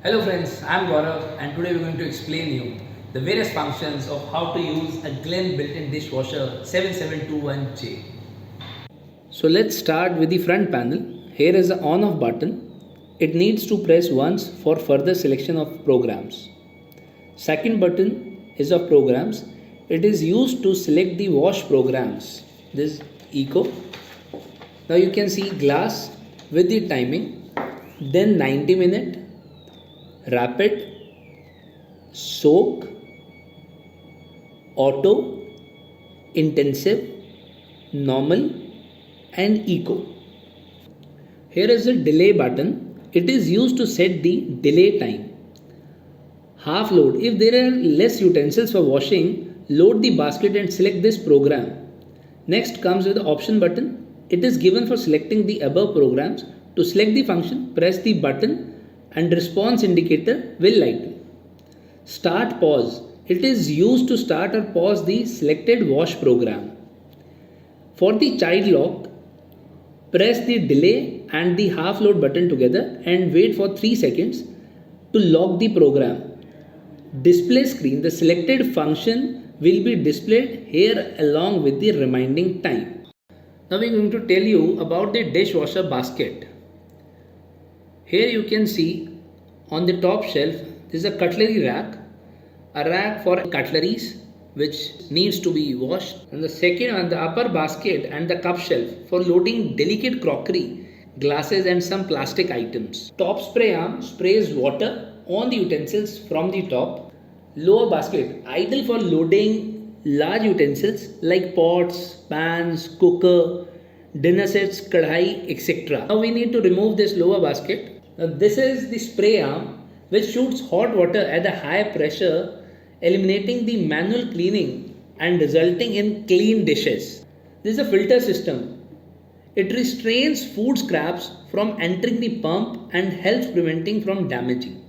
Hello friends, I am Gaurav and today we are going to explain you the various functions of how to use a Glen built-in dishwasher 7721J. So let's start with the front panel. Here is the on-off button. It needs to press once for further selection of programs. Second button is of programs. It is used to select the wash programs. This Eco. Now you can see glass with the timing, then 90-minute, rapid, soak, auto, intensive, normal and eco. Here is the delay button. It is used to set the delay time. Half load. If there are less utensils for washing, load the basket and select this program. Next comes with the option button. It is given for selecting the above programs. To select the function, press the button and response indicator will light. Start pause. It is used to start or pause the selected wash program. For the child lock, press the delay and the half load button together and wait for 3 seconds to lock the program. Display screen. The selected function will be displayed here along with the remaining time. Now we are going to tell you about the dishwasher basket. Here you can see on the top shelf there is a cutlery rack, a rack for cutleries which needs to be washed, and the second on the upper basket and the cup shelf for loading delicate crockery, glasses and some plastic items. Top spray arm sprays water on the utensils from the top. Lower basket ideal for loading large utensils like pots, pans, cooker, dinner sets, kadhai, etc. Now we need to remove this lower basket. Now this is the spray arm which shoots hot water at a high pressure, eliminating the manual cleaning and resulting in clean dishes. This is a filter system. It restrains food scraps from entering the pump and helps preventing from damaging.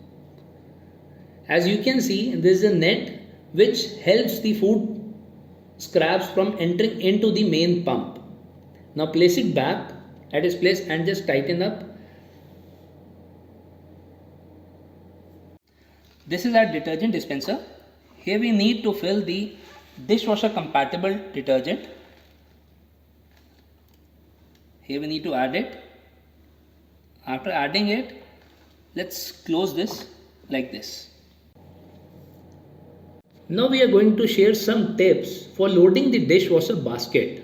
As you can see, there is a net which helps the food scraps from entering into the main pump. Now place it back at its place and just tighten up. This is our detergent dispenser. Here we need to fill the dishwasher compatible detergent. Here we need to add it. After adding it, let's close this like this. Now we are going to share some tips for loading the dishwasher basket.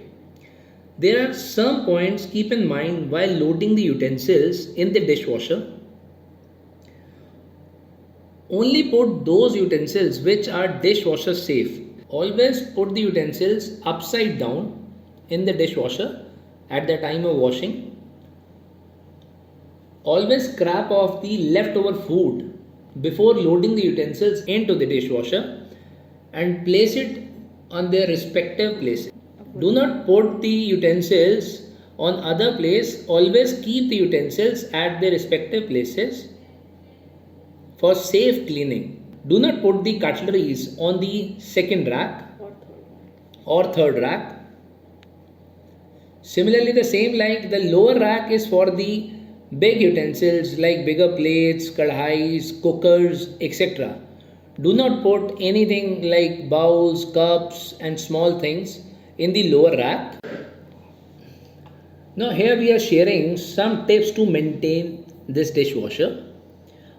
There are some points keep in mind while loading the utensils in the dishwasher. Only put those utensils which are dishwasher safe. Always put the utensils upside down in the dishwasher at the time of washing. Always scrape off the leftover food before loading the utensils into the dishwasher and place it on their respective places. Do not put the utensils on other place. Always keep the utensils at their respective places for safe cleaning. Do not put the cutleries on the second rack or third rack. Similarly, the same like the lower rack is for the big utensils like bigger plates, kadhais, cookers, etc. Do not put anything like bowls, cups and small things in the lower rack. Now here we are sharing some tips to maintain this dishwasher.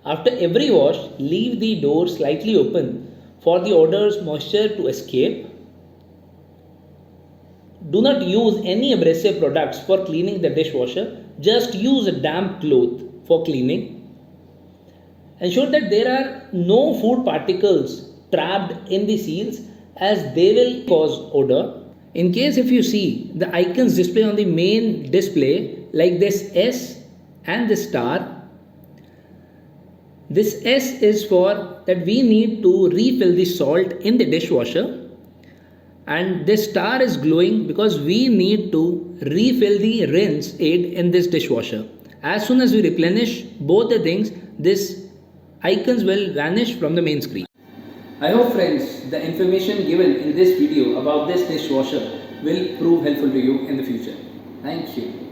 After every wash, leave the door slightly open for the odor's moisture to escape. Do not use any abrasive products for cleaning the dishwasher. Just use a damp cloth for cleaning. Ensure that there are no food particles trapped in the seals as they will cause odor. In case if you see the icons display on the main display like this S and this star, this S is for that we need to refill the salt in the dishwasher, and this star is glowing because we need to refill the rinse aid in this dishwasher. As soon as we replenish both the things, this icons will vanish from the main screen. I hope friends the information given in this video about this dishwasher will prove helpful to you in the future. Thank you.